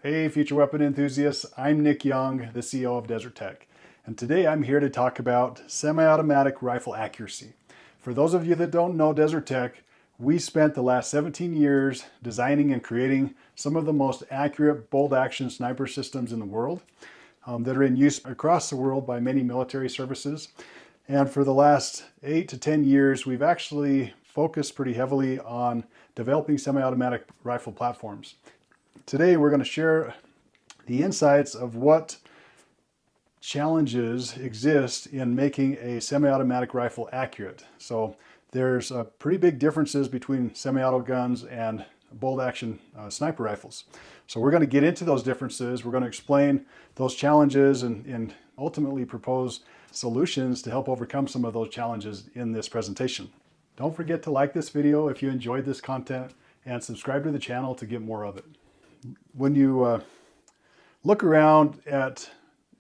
Hey, future weapon enthusiasts, I'm Nick Young, the CEO of Desert Tech, and today I'm here to talk about semi-automatic rifle accuracy. For those of you that don't know Desert Tech, we spent the last 17 years designing and creating some of the most accurate bolt-action sniper systems in the world that are in use across the world by many military services. And for the last 8 to 10 years, we've actually focused pretty heavily on developing semi-automatic rifle platforms. Today, we're going to share the insights of what challenges exist in making a semi-automatic rifle accurate. So there's pretty big differences between semi-auto guns and bolt-action sniper rifles. So we're going to get into those differences. We're going to explain those challenges and ultimately propose solutions to help overcome some of those challenges in this presentation. Don't forget to like this video if you enjoyed this content and subscribe to the channel to get more of it. When you look around at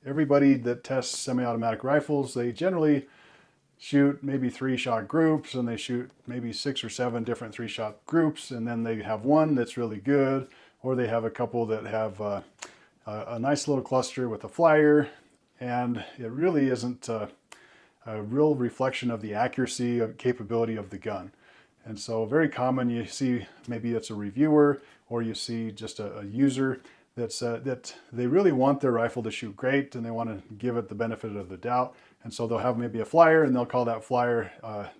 everybody that tests semi-automatic rifles, they generally shoot maybe 3-shot groups, and they shoot maybe 6 or 7 different 3-shot groups, and then they have one that's really good, or they have a couple that have a nice little cluster with a flyer, and it really isn't a real reflection of the accuracy and capability of the gun. And so very common, you see maybe it's a reviewer or you see just a user that they really want their rifle to shoot great and they want to give it the benefit of the doubt. And so they'll have maybe a flyer and they'll call that flyer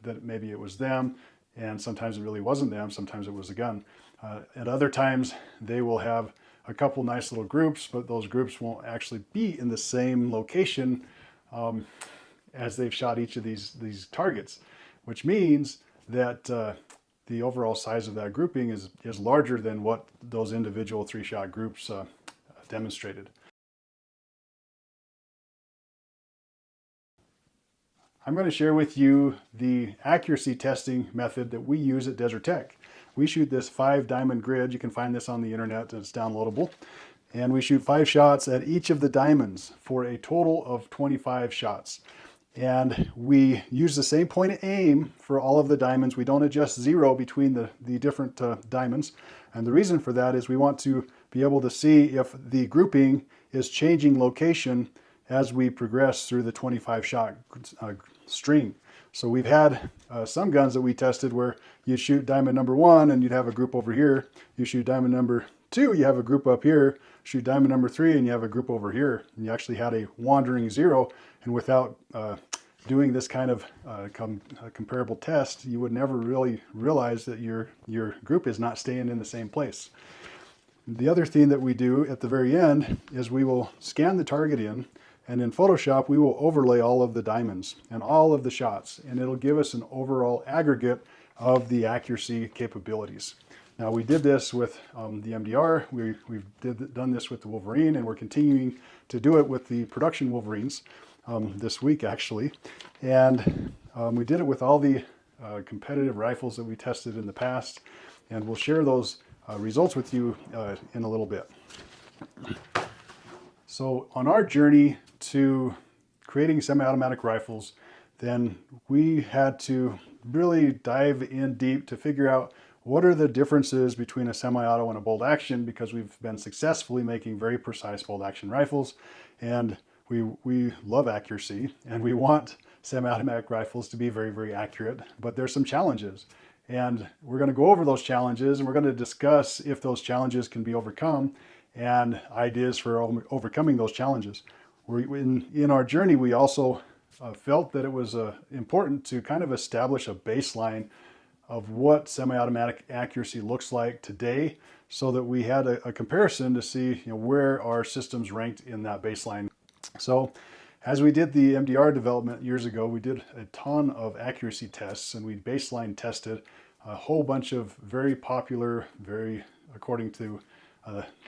that maybe it was them, and sometimes it really wasn't them, sometimes it was a gun. At other times they will have a couple nice little groups, but those groups won't actually be in the same location as they've shot each of these targets, which means that the overall size of that grouping is larger than what those individual 3-shot groups demonstrated. I'm going to share with you the accuracy testing method that we use at Desert Tech. We shoot this 5-diamond grid. You can find this on the internet and it's downloadable. And we shoot 5 shots at each of the diamonds for a total of 25 shots. And we use the same point of aim for all of the diamonds. We don't adjust zero between the different diamonds. And the reason for that is we want to be able to see if the grouping is changing location as we progress through the 25 shot string. So we've had some guns that we tested where you'd shoot diamond number 1 and you'd have a group over here. You shoot diamond number 2, you have a group up here. Shoot diamond number 3 and you have a group over here. And you actually had a wandering zero. And without doing this kind of comparable test, you would never really realize that your group is not staying in the same place. The other thing that we do at the very end is we will scan the target in, and in Photoshop we will overlay all of the diamonds and all of the shots, and it'll give us an overall aggregate of the accuracy capabilities. Now we did this with the MDR, we've done this with the Wolverine, and we're continuing to do it with the production Wolverines this week actually. And we did it with all the competitive rifles that we tested in the past, and we'll share those results with you in a little bit. So on our journey to creating semi-automatic rifles, then we had to really dive in deep to figure out what are the differences between a semi-auto and a bolt action, because we've been successfully making very precise bolt action rifles, and we love accuracy, and we want semi-automatic rifles to be very, very accurate, but there's some challenges. And we're going to go over those challenges, and we're going to discuss if those challenges can be overcome and ideas for overcoming those challenges. In our journey, we also felt that it was important to kind of establish a baseline of what semi-automatic accuracy looks like today, so that we had a comparison to see where our systems ranked in that baseline. So as we did the MDR development years ago, we did a ton of accuracy tests, and we baseline tested a whole bunch of very popular, very, according to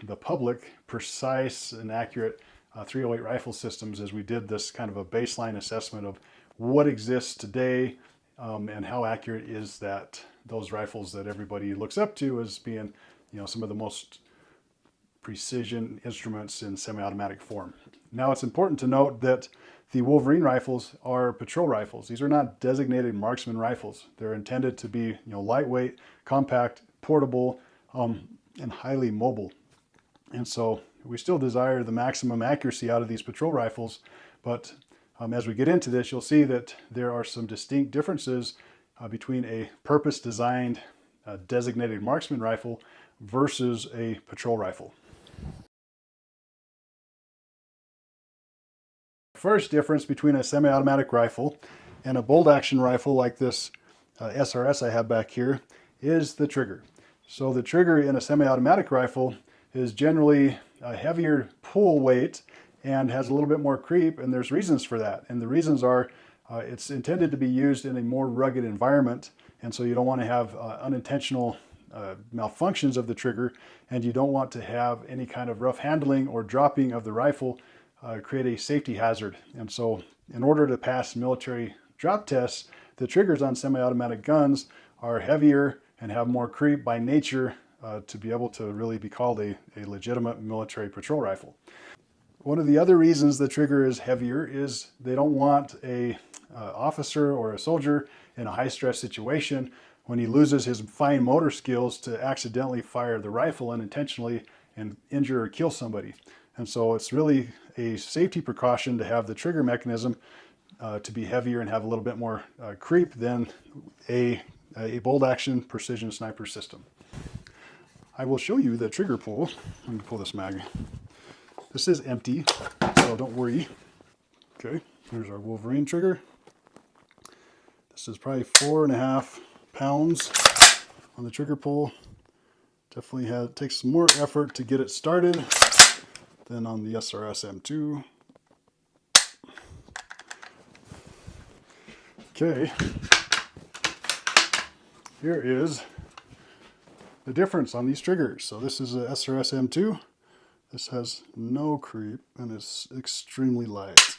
the public, precise and accurate 308 rifle systems, as we did this kind of a baseline assessment of what exists today and how accurate is those rifles that everybody looks up to as being some of the most precision instruments in semi-automatic form. Now it's important to note that the Wolverine rifles are patrol rifles. These are not designated marksman rifles. They're intended to be lightweight, compact, portable, and highly mobile. And so we still desire the maximum accuracy out of these patrol rifles, but as we get into this, you'll see that there are some distinct differences between a purpose-designed designated marksman rifle versus a patrol rifle. First difference between a semi-automatic rifle and a bolt-action rifle like this SRS I have back here is the trigger. So the trigger in a semi-automatic rifle is generally a heavier pull weight and has a little bit more creep, and there's reasons for that. And the reasons are it's intended to be used in a more rugged environment, and so you don't want to have unintentional malfunctions of the trigger, and you don't want to have any kind of rough handling or dropping of the rifle create a safety hazard. And so in order to pass military drop tests, the triggers on semi-automatic guns are heavier and have more creep by nature to be able to really be called a legitimate military patrol rifle. One of the other reasons the trigger is heavier is they don't want a officer or a soldier in a high-stress situation when he loses his fine motor skills to accidentally fire the rifle unintentionally and injure or kill somebody. And so it's really a safety precaution to have the trigger mechanism to be heavier and have a little bit more creep than a bolt-action precision sniper system. I will show you the trigger pull. Let me pull this mag. This is empty, so don't worry. Okay, here's our Wolverine trigger. This is probably 4.5 pounds on the trigger pull. Definitely takes some more effort to get it started than on the SRS M2. Okay, here is the difference on these triggers. So this is a SRS M2. This has no creep and is extremely light.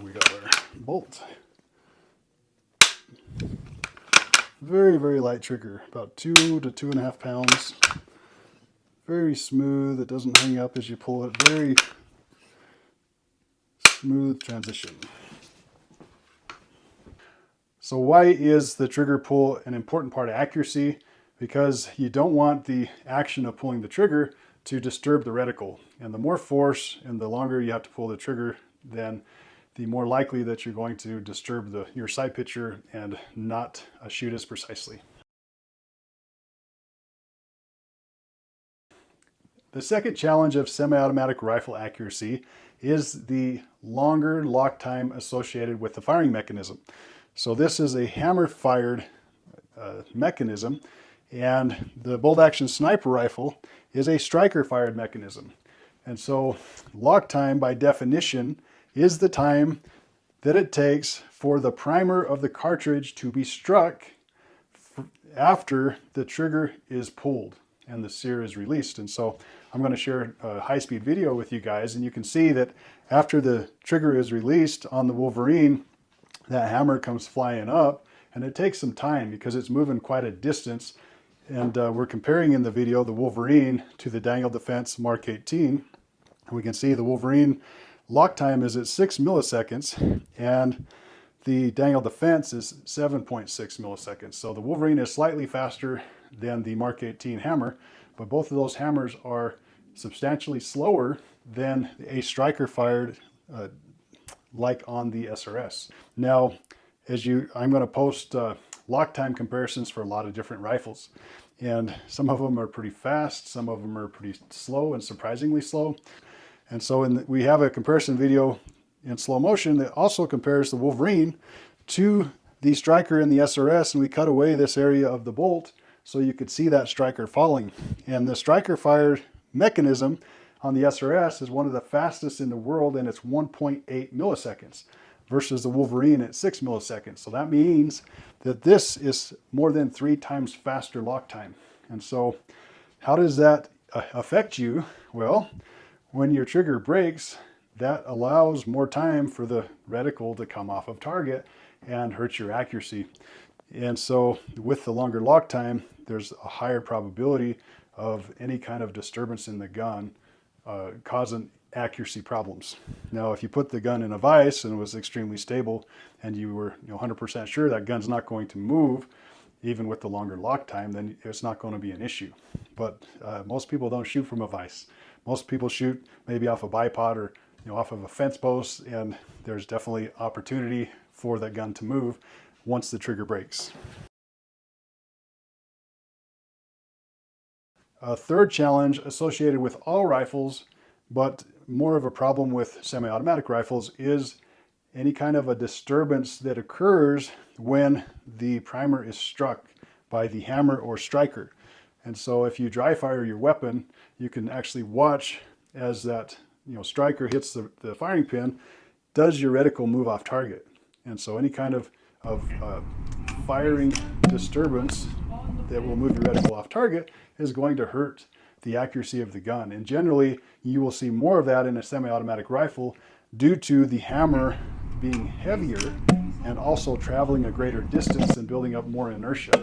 We got our bolt. Very, very light trigger, about 2 to 2.5 pounds. Very smooth, it doesn't hang up as you pull it. Very smooth transition. So why is the trigger pull an important part of accuracy? Because you don't want the action of pulling the trigger to disturb the reticle. And the more force and the longer you have to pull the trigger, then the more likely that you're going to disturb your sight picture and not shoot as precisely. The second challenge of semi-automatic rifle accuracy is the longer lock time associated with the firing mechanism. So this is a hammer-fired mechanism, and the bolt-action sniper rifle is a striker-fired mechanism. And so lock time, by definition, is the time that it takes for the primer of the cartridge to be struck after the trigger is pulled and the sear is released. And so I'm going to share a high-speed video with you guys, and you can see that after the trigger is released on the Wolverine, that hammer comes flying up, and it takes some time because it's moving quite a distance. And we're comparing in the video the Wolverine to the Dangle Defense Mark 18. And we can see the Wolverine lock time is at 6 milliseconds, and the Dangle Defense is 7.6 milliseconds. So the Wolverine is slightly faster than the Mark 18 hammer, but both of those hammers are substantially slower than a striker fired like on the SRS. Now, I'm going to post lock time comparisons for a lot of different rifles, and some of them are pretty fast, some of them are pretty slow and surprisingly slow. And so we have a comparison video in slow motion that also compares the Wolverine to the striker in the SRS, and we cut away this area of the bolt so you could see that striker falling. And the striker fired mechanism on the SRS is one of the fastest in the world, and it's 1.8 milliseconds versus the Wolverine at 6 milliseconds. So that means that this is more than 3 times faster lock time. And so how does that affect you? Well, when your trigger breaks, that allows more time for the reticle to come off of target and hurt your accuracy. And so with the longer lock time, there's a higher probability of any kind of disturbance in the gun causing accuracy problems. Now, if you put the gun in a vise and it was extremely stable and you were 100% sure that gun's not going to move, even with the longer lock time, then it's not going to be an issue. But most people don't shoot from a vise. Most people shoot maybe off a bipod or off of a fence post, and there's definitely opportunity for that gun to move once the trigger breaks. A third challenge associated with all rifles, but more of a problem with semi-automatic rifles, is any kind of a disturbance that occurs when the primer is struck by the hammer or striker. And so if you dry fire your weapon, you can actually watch as that striker hits the firing pin. Does your reticle move off target? And so any kind of firing disturbance that will move your reticle off target is going to hurt the accuracy of the gun. And generally, you will see more of that in a semi-automatic rifle due to the hammer being heavier and also traveling a greater distance and building up more inertia.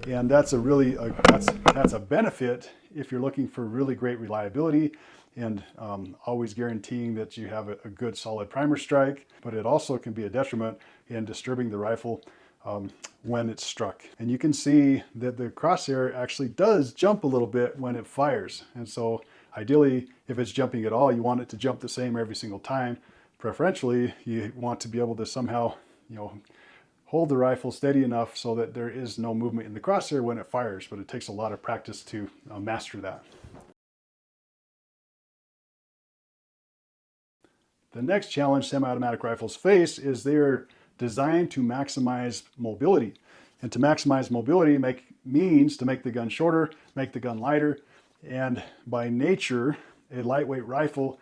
And that's that's a benefit if you're looking for really great reliability and always guaranteeing that you have a good solid primer strike, but it also can be a detriment in disturbing the rifle when it's struck. And you can see that the crosshair actually does jump a little bit when it fires. And so ideally, if it's jumping at all, you want it to jump the same every single time. Preferentially, you want to be able to somehow, hold the rifle steady enough so that there is no movement in the crosshair when it fires, but it takes a lot of practice to master that. The next challenge semi-automatic rifles face is they're designed to maximize mobility. And to maximize mobility means to make the gun shorter, make the gun lighter, and by nature, a lightweight rifle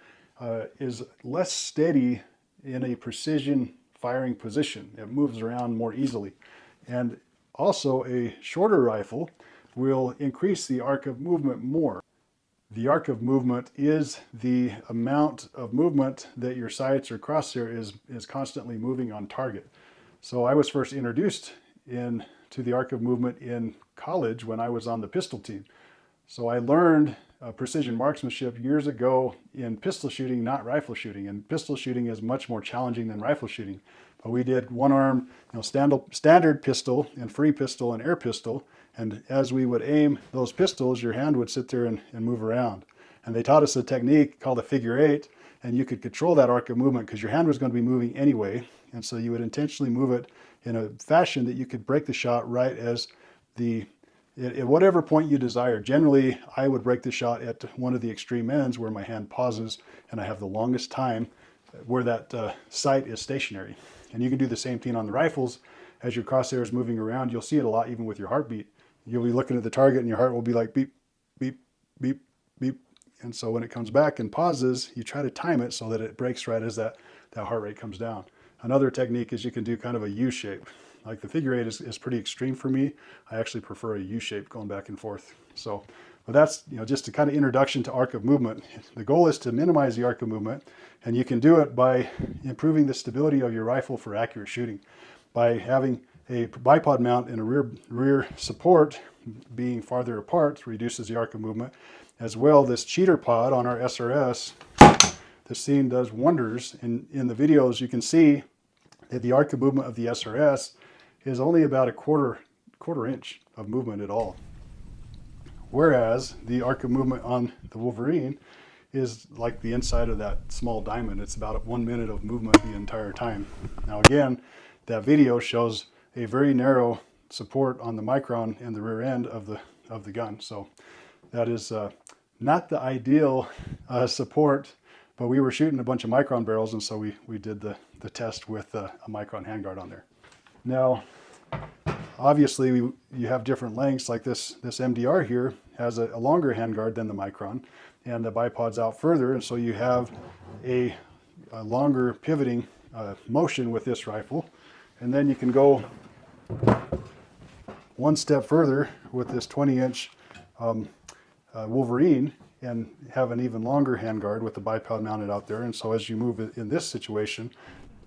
is less steady in a precision firing position. It moves around more easily. And also a shorter rifle will increase the arc of movement more. The arc of movement is the amount of movement that your sights or crosshair is constantly moving on target. So I was first introduced to the arc of movement in college when I was on the pistol team. So I learned precision marksmanship years ago in pistol shooting, not rifle shooting. And pistol shooting is much more challenging than rifle shooting. But we did one arm, standard pistol and free pistol and air pistol. And as we would aim those pistols, your hand would sit there and move around. And they taught us a technique called the figure eight, and you could control that arc of movement because your hand was going to be moving anyway. And so you would intentionally move it in a fashion that you could break the shot right as at whatever point you desire. Generally, I would break the shot at one of the extreme ends where my hand pauses and I have the longest time where that sight is stationary. And you can do the same thing on the rifles. As your crosshair is moving around, you'll see it a lot even with your heartbeat. You'll be looking at the target and your heart will be like beep, beep, beep, beep. And so when it comes back and pauses, you try to time it so that it breaks right as that heart rate comes down. Another technique is you can do kind of a U shape. Like the figure eight is pretty extreme for me. I actually prefer a U shape going back and forth. So, but that's just a kind of introduction to arc of movement. The goal is to minimize the arc of movement, and you can do it by improving the stability of your rifle for accurate shooting. By having a bipod mount and a rear support being farther apart reduces the arc of movement. As well, this cheater pod on our SRS, this thing does wonders. In the videos, you can see that the arc of movement of the SRS is only about a quarter inch of movement at all. Whereas the arc of movement on the Wolverine is like the inside of that small diamond. It's about 1 minute of movement the entire time. Now again, that video shows a very narrow support on the micron and the rear end of the gun. So that is not the ideal support, but we were shooting a bunch of micron barrels, and so we did the test with a micron handguard on there. Now, obviously, you have different lengths. Like this MDR here has a longer handguard than the micron, and the bipod's out further, and so you have a longer pivoting motion with this rifle. And then you can go one step further with this 20-inch Wolverine and have an even longer handguard with the bipod mounted out there. And so as you move in this situation,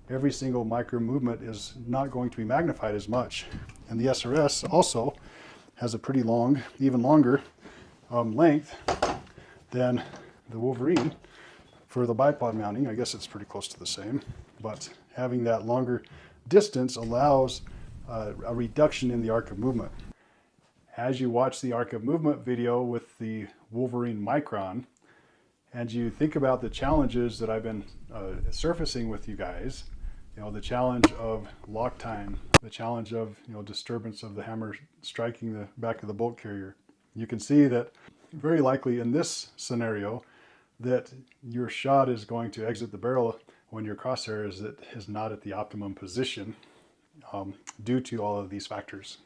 every single micro movement is not going to be magnified as much. And the SRS also has a pretty long, even longer length than the Wolverine for the bipod mounting. I guess it's pretty close to the same, but having that longer distance allows a reduction in the arc of movement. as you watch the arc of movement video with the Wolverine Micron, and you think about the challenges that I've been surfacing with you guys, the challenge of lock time, the challenge of, disturbance of the hammer striking the back of the bolt carrier, you can see that very likely in this scenario that your shot is going to exit the barrel when your crosshair is not at the optimum position due to all of these factors.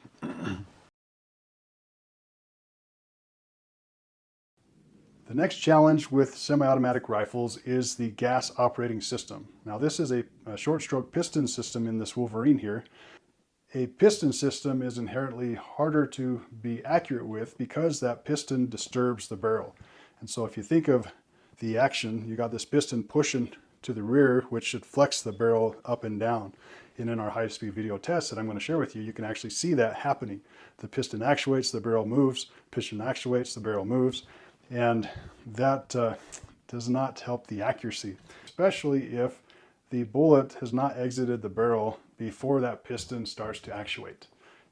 The next challenge with semi-automatic rifles is the gas operating system. Now this is a short stroke piston system in this Wolverine here. A piston system is inherently harder to be accurate with because that piston disturbs the barrel. And so if you think of the action, you got this piston pushing to the rear, which should flex the barrel up and down. And in our high-speed video test that I'm going to share with you, you can actually see that happening. The piston actuates, the barrel moves, piston actuates, the barrel moves. And that does not help the accuracy, especially if the bullet has not exited the barrel before that piston starts to actuate.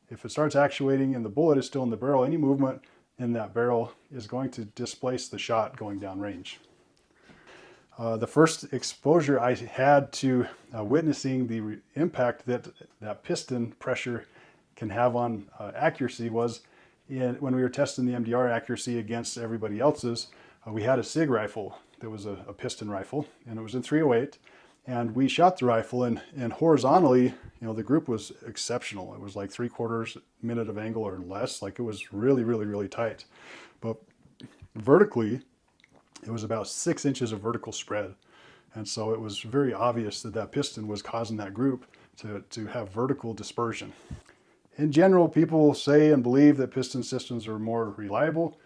If it starts actuating and the bullet is still in the barrel, any movement in that barrel is going to displace the shot going down range. The first exposure I had to witnessing the impact that piston pressure can have on accuracy was when we were testing the MDR accuracy against everybody else's. We had a SIG rifle that was a piston rifle, and it was in 308, and we shot the rifle, and horizontally, the group was exceptional. It was like 3/4 minute of angle or less. Like, it was really, really, really tight. But vertically, it was about 6 inches of vertical spread. And so it was very obvious that piston was causing that group to have vertical dispersion. In general, people say and believe that piston systems are more reliable.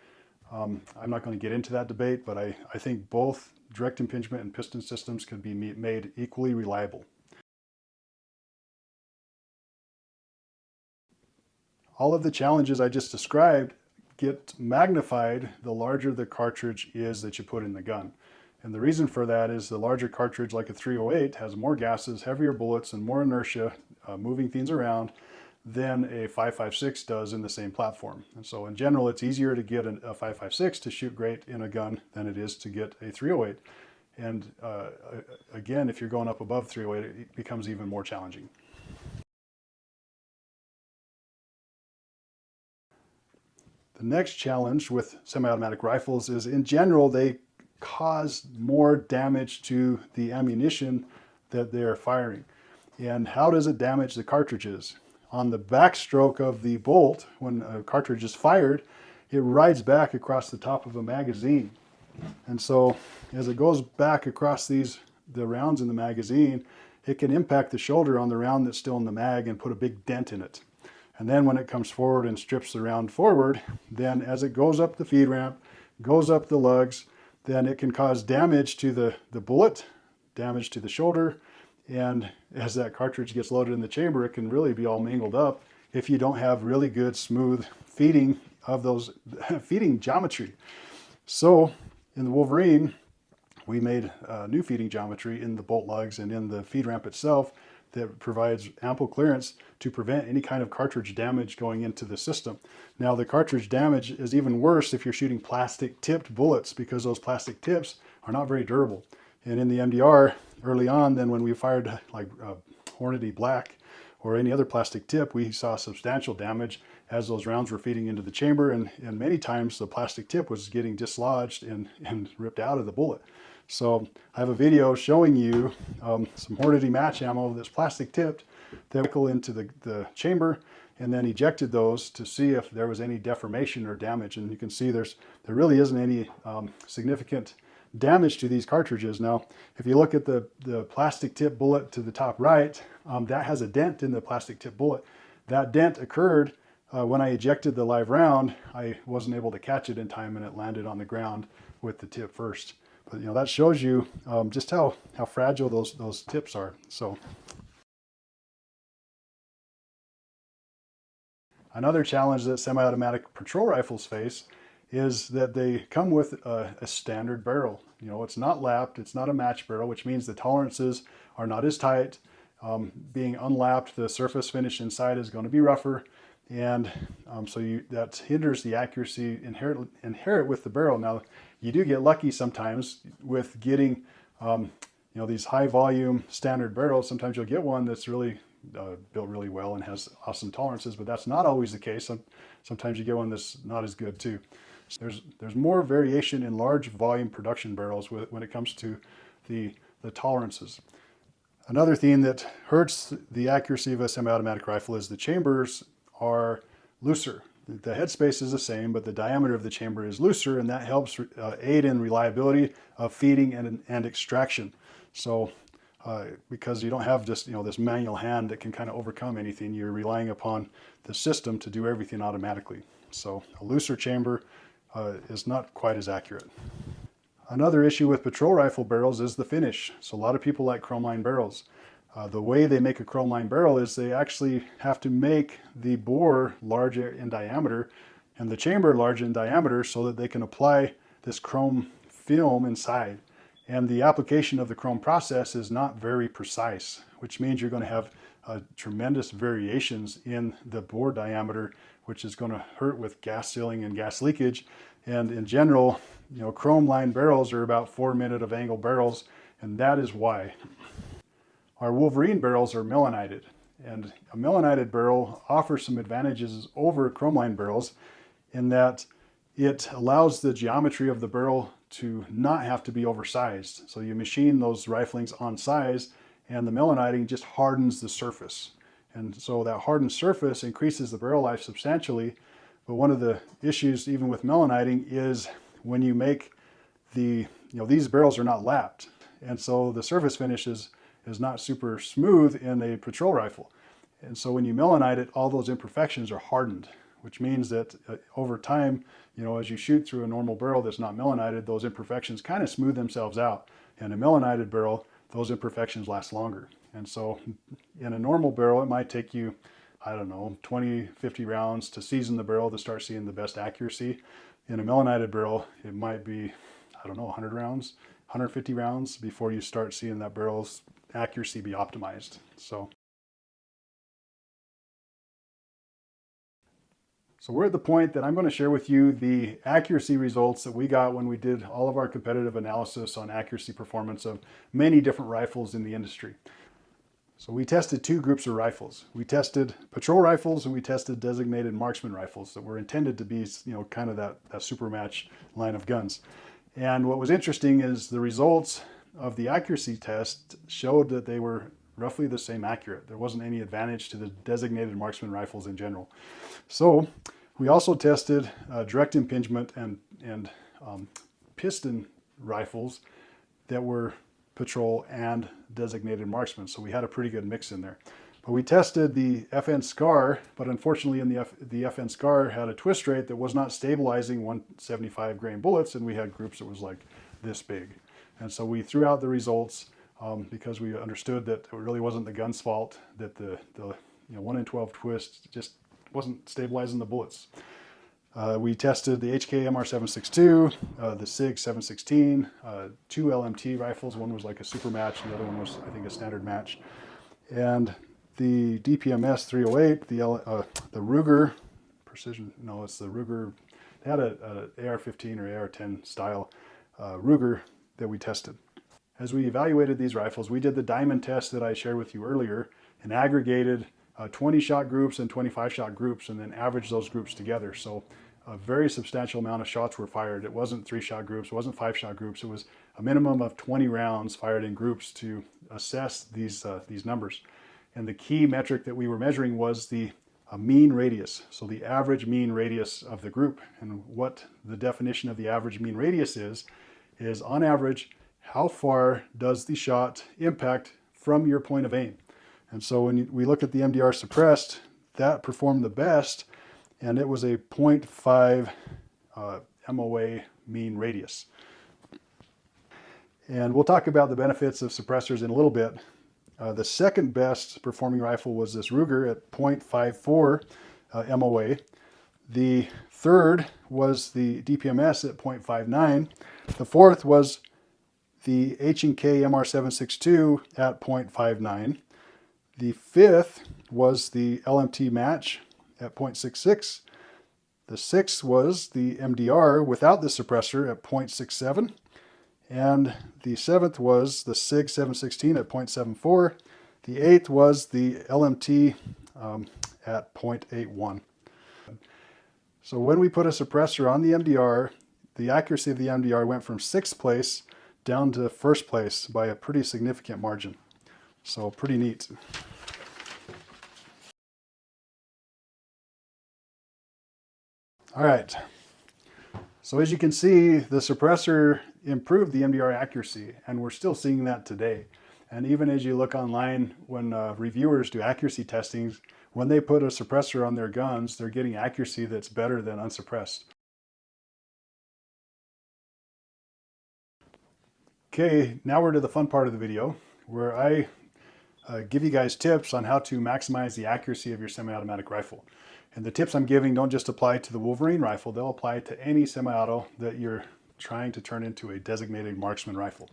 I'm not going to get into that debate, but I think both direct impingement and piston systems could be made equally reliable. All of the challenges I just described get magnified the larger the cartridge is that you put in the gun. And the reason for that is the larger cartridge, like a 308, has more gases, heavier bullets, and more inertia moving things around than a 5.56 does in the same platform. And so in general, it's easier to get a 5.56 to shoot great in a gun than it is to get a 308. And again, if you're going up above 308, it becomes even more challenging. The next challenge with semi-automatic rifles is, in general, they cause more damage to the ammunition that they're firing. And how does it damage the cartridges? On the backstroke of the bolt, when a cartridge is fired, it rides back across the top of a magazine. And so as it goes back across the rounds in the magazine, it can impact the shoulder on the round that's still in the mag and put a big dent in it. And then when it comes forward and strips the round forward, then as it goes up the feed ramp, goes up the lugs, then it can cause damage to the bullet, damage to the shoulder, and as that cartridge gets loaded in the chamber, it can really be all mangled up if you don't have really good, smooth feeding of those feeding geometry. So in the Wolverine, we made new feeding geometry in the bolt lugs and in the feed ramp itself that provides ample clearance to prevent any kind of cartridge damage going into the system. Now, the cartridge damage is even worse if you're shooting plastic tipped bullets, because those plastic tips are not very durable. And in the MDR early on, then when we fired like Hornady Black or any other plastic tip, we saw substantial damage as those rounds were feeding into the chamber, and many times the plastic tip was getting dislodged and ripped out of the bullet. So I have a video showing you some Hornady match ammo that's plastic tipped that go into the chamber, and then ejected those to see if there was any deformation or damage. And you can see there really isn't any significant damage to these cartridges. Now, if you look at the plastic tip bullet to the top right, that has a dent in the plastic tip bullet. That dent occurred when I ejected the live round. I wasn't able to catch it in time, and it landed on the ground with the tip first. But that shows you just how fragile those tips are. So another challenge that semi-automatic patrol rifles face is that they come with a standard barrel. It's not lapped, it's not a match barrel, which means the tolerances are not as tight. Being unlapped, the surface finish inside is going to be rougher. and that hinders the accuracy inherent with the barrel. Now, you do get lucky sometimes with getting these high volume standard barrels. Sometimes you'll get one that's really built really well and has awesome tolerances, but that's not always the case. Sometimes you get one that's not as good too. So there's more variation in large volume production barrels when it comes to the tolerances. Another thing that hurts the accuracy of a semi-automatic rifle is the chambers are looser. The headspace is the same, but the diameter of the chamber is looser, and that helps aid in reliability of feeding and extraction. So because you don't have just this manual hand that can kind of overcome anything, you're relying upon the system to do everything automatically. So a looser chamber is not quite as accurate. Another issue with patrol rifle barrels is the finish. So a lot of people like chrome line barrels. The way they make a chrome line barrel is they actually have to make the bore larger in diameter and the chamber large in diameter so that they can apply this chrome film inside. And the application of the chrome process is not very precise, which means you're going to have tremendous variations in the bore diameter, which is going to hurt with gas sealing and gas leakage. And in general, chrome line barrels are about 4 minute of angle barrels, and that is why. Our Wolverine barrels are melanited, and a melanited barrel offers some advantages over chrome line barrels in that it allows the geometry of the barrel to not have to be oversized. So you machine those riflings on size, and the melaniting just hardens the surface. And so that hardened surface increases the barrel life substantially. But one of the issues even with melaniting is when you make these barrels are not lapped. And so the surface finish is not super smooth in a patrol rifle. And so when you melanite it, all those imperfections are hardened, which means that over time, as you shoot through a normal barrel that's not melanited, those imperfections kind of smooth themselves out. In a melanited barrel, those imperfections last longer. And so in a normal barrel, it might take you, 20, 50 rounds to season the barrel to start seeing the best accuracy. In a melanited barrel, it might be, 100 rounds, 150 rounds before you start seeing that barrel's accuracy be optimized. So we're at the point that I'm going to share with you the accuracy results that we got when we did all of our competitive analysis on accuracy performance of many different rifles in the industry. So we tested two groups of rifles. We tested patrol rifles and we tested designated marksman rifles that were intended to be, kind of that super match line of guns. And what was interesting is the results of the accuracy test showed that they were roughly the same accurate. There wasn't any advantage to the designated marksman rifles in general. So we also tested direct impingement and piston rifles that were patrol and designated marksman. So we had a pretty good mix in there. But we tested the FN SCAR, but unfortunately the FN SCAR had a twist rate that was not stabilizing 175 grain bullets, and we had groups that was like this big. And so we threw out the results because we understood that it really wasn't the gun's fault, that the 1 in 12 twist just wasn't stabilizing the bullets. We tested the HK MR762, the SIG 716, two LMT rifles. One was like a super match, and the other one was, I think, a standard match. And the DPMS 308, the Ruger precision, no, it's the Ruger. They had a AR-15 or AR-10 style Ruger that we tested. As we evaluated these rifles, we did the diamond test that I shared with you earlier and aggregated 20 shot groups and 25 shot groups and then averaged those groups together. So a very substantial amount of shots were fired. It wasn't 3 shot groups, it wasn't 5 shot groups. It was a minimum of 20 rounds fired in groups to assess these numbers. And the key metric that we were measuring was the mean radius. So the average mean radius of the group. And what the definition of the average mean radius is on average, how far does the shot impact from your point of aim? And so when we look at the MDR suppressed, that performed the best, and it was a 0.5 MOA mean radius. And we'll talk about the benefits of suppressors in a little bit. The second best performing rifle was this Ruger at 0.54 MOA. The third was the DPMS at 0.59. The fourth was the H&K MR762 at 0.59. The fifth was the LMT match at 0.66. The 6 was the MDR without the suppressor at 0.67. And the 7th was the SIG 716 at 0.74. The 8th was the LMT at 0.81. So when we put a suppressor on the MDR, the accuracy of the MDR went from 6th place down to 1st place by a pretty significant margin. So pretty neat. All right. So as you can see, the suppressor improved the MDR accuracy, and we're still seeing that today. And even as you look online, when reviewers do accuracy testings, when they put a suppressor on their guns, they're getting accuracy that's better than unsuppressed. Okay, now we're to the fun part of the video, where I give you guys tips on how to maximize the accuracy of your semi-automatic rifle. And the tips I'm giving don't just apply to the Wolverine rifle, they'll apply to any semi-auto that you're trying to turn into a designated marksman rifle.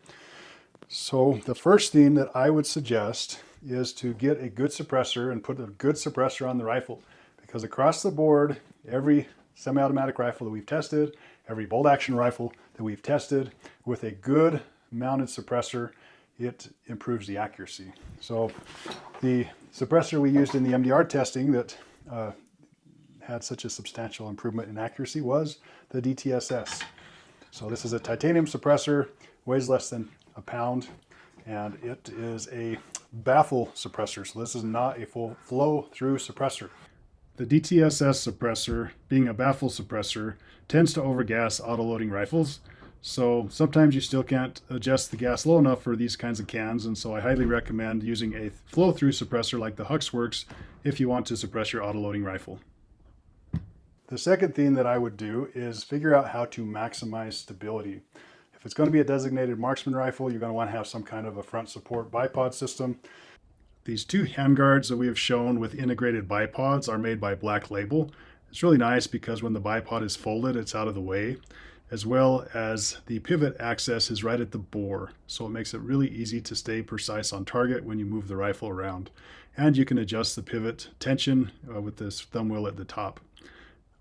So the first thing that I would suggest is to get a good suppressor and put a good suppressor on the rifle, because across the board, every semi-automatic rifle that we've tested, every bolt action rifle that we've tested with a good mounted suppressor, it improves the accuracy. So the suppressor we used in the MDR testing that had such a substantial improvement in accuracy was the DTSS. So this is a titanium suppressor, weighs less than a pound, and it is a baffle suppressor. So this is not a full flow through suppressor. The DTSS suppressor, being a baffle suppressor, tends to overgas autoloading rifles. So sometimes you still can't adjust the gas low enough for these kinds of cans, and so I highly recommend using a flow-through suppressor like the Huxworks if you want to suppress your autoloading rifle. The second thing that I would do is figure out how to maximize stability. If it's going to be a designated marksman rifle, you're going to want to have some kind of a front support bipod system. These two handguards that we have shown with integrated bipods are made by Black Label. It's really nice because when the bipod is folded, it's out of the way, as well as the pivot access is right at the bore. So it makes it really easy to stay precise on target when you move the rifle around. And you can adjust the pivot tension with this thumb wheel at the top.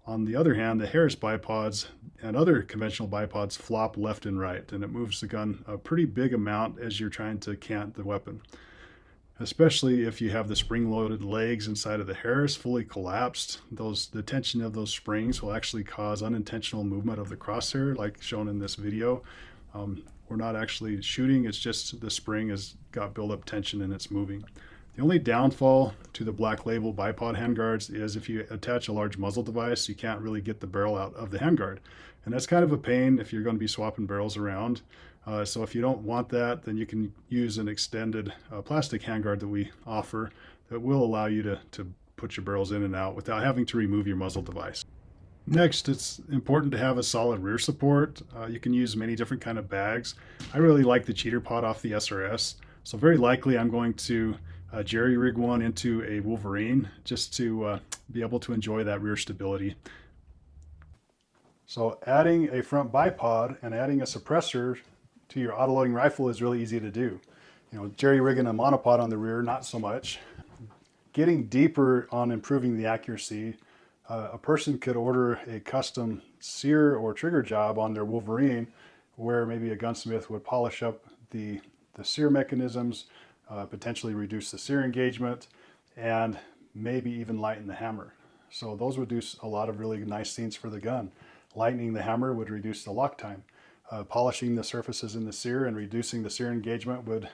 On the other hand, the Harris bipods and other conventional bipods flop left and right, and it moves the gun a pretty big amount as you're trying to cant the weapon. Especially if you have the spring-loaded legs inside of the Harris fully collapsed, the tension of those springs will actually cause unintentional movement of the crosshair, like shown in this video. We're not actually shooting, it's just the spring has got built-up tension and it's moving. The only downfall to the Black Label bipod handguards is if you attach a large muzzle device, you can't really get the barrel out of the handguard. And that's kind of a pain if you're going to be swapping barrels around. So if you don't want that, then you can use an extended plastic handguard that we offer that will allow you to put your barrels in and out without having to remove your muzzle device. Next, it's important to have a solid rear support. You can use many different kind of bags. I really like the cheater pod off the SRS. So very likely I'm going to jerry rig one into a Wolverine just to be able to enjoy that rear stability. So adding a front bipod and adding a suppressor to your autoloading rifle is really easy to do. You know, jerry rigging a monopod on the rear, not so much. Getting deeper on improving the accuracy, a person could order a custom sear or trigger job on their Wolverine where maybe a gunsmith would polish up the sear mechanisms, potentially reduce the sear engagement, and maybe even lighten the hammer. So those would do a lot of really nice things for the gun. Lightening the hammer would reduce the lock time. Polishing the surfaces in the sear and reducing the sear engagement would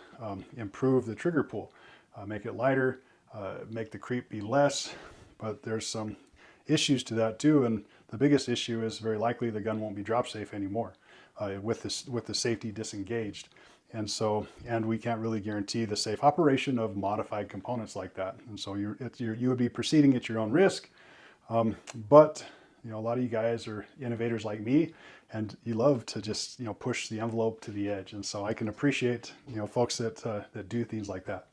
improve the trigger pull, make it lighter, make the creep be less, but there's some issues to that too, and the biggest issue is very likely the gun won't be drop safe anymore with the safety disengaged. And we can't really guarantee the safe operation of modified components like that. And so you would be proceeding at your own risk. But you know, a lot of you guys are innovators like me, and you love to just push the envelope to the edge. And so I can appreciate folks that do things like that.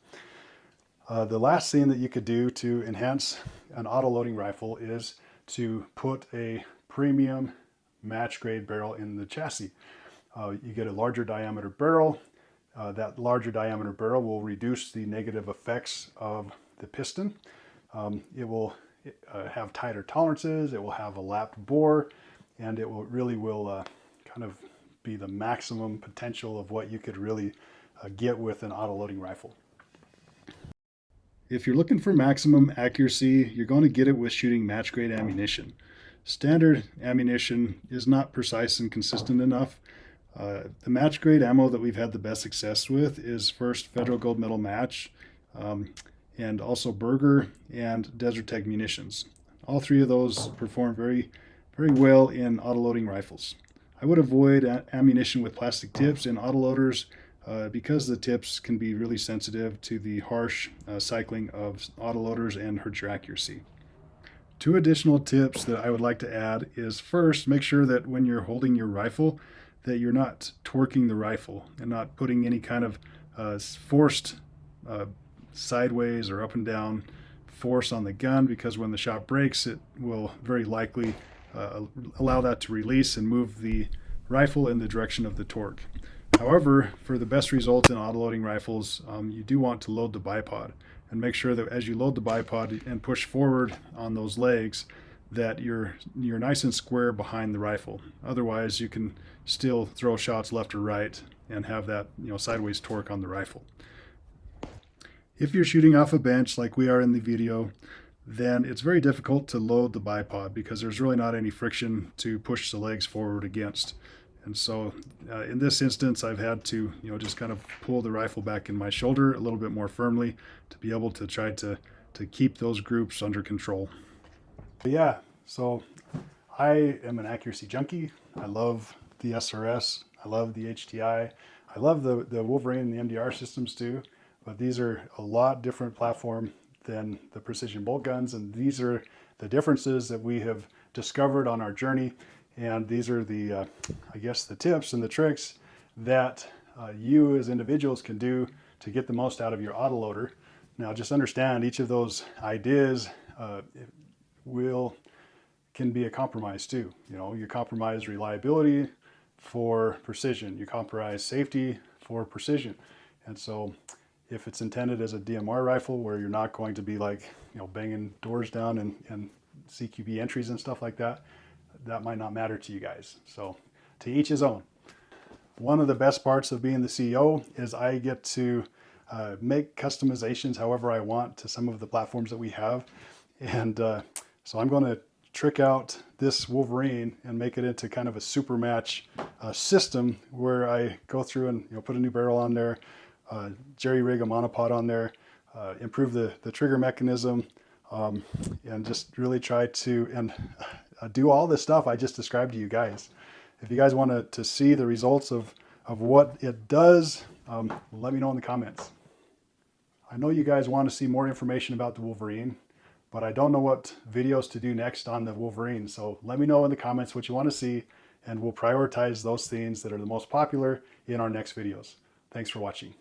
The last thing that you could do to enhance an autoloading rifle is to put a premium match grade barrel in the chassis. You get a larger diameter barrel. That larger diameter barrel will reduce the negative effects of the piston. It will have tighter tolerances, it will have a lapped bore, and it will really kind of be the maximum potential of what you could really get with an auto-loading rifle. If you're looking for maximum accuracy, you're going to get it with shooting match-grade ammunition. Standard ammunition is not precise and consistent enough. The match-grade ammo that we've had the best success with is first Federal Gold Medal Match, and also Berger and Desert Tech munitions. All three of those perform very, very well in autoloading rifles. I would avoid ammunition with plastic tips in autoloaders because the tips can be really sensitive to the harsh cycling of autoloaders and hurt your accuracy. Two additional tips that I would like to add is, first, make sure that when you're holding your rifle that you're not torquing the rifle and not putting any kind of forced sideways or up and down force on the gun, because when the shot breaks, it will very likely allow that to release and move the rifle in the direction of the torque. However, for the best results in autoloading rifles, you do want to load the bipod, and make sure that as you load the bipod and push forward on those legs, that you're nice and square behind the rifle. Otherwise, you can still throw shots left or right and have that sideways torque on the rifle. If you're shooting off a bench like we are in the video, then it's very difficult to load the bipod because there's really not any friction to push the legs forward against. And so in this instance, I've had to just kind of pull the rifle back in my shoulder a little bit more firmly to be able to try to keep those groups under control. But yeah, so I am an accuracy junkie. I love the SRS. I love the HTI. I love the WLVRN and the MDR systems too, but these are a lot different platform than the precision bolt guns, and these are the differences that we have discovered on our journey. And these are the, I guess, the tips and the tricks that you as individuals can do to get the most out of your autoloader. Now, just understand each of those ideas can be a compromise too. You compromise reliability for precision. You compromise safety for precision. And so if it's intended as a DMR rifle where you're not going to be like, banging doors down and CQB entries and stuff like that, that might not matter to you guys. So to each his own. One of the best parts of being the CEO is I get to make customizations however I want to some of the platforms that we have. And so I'm going to trick out this WLVRN and make it into kind of a super match system where I go through and put a new barrel on there, jerry rig a monopod on there, improve the trigger mechanism, and just really try to do all the stuff I just described to you guys. If you guys want to see the results of what it does, let me know in the comments. I know you guys want to see more information about the WLVRN, but I don't know what videos to do next on the WLVRN. So let me know in the comments what you want to see, and we'll prioritize those things that are the most popular in our next videos. Thanks for watching.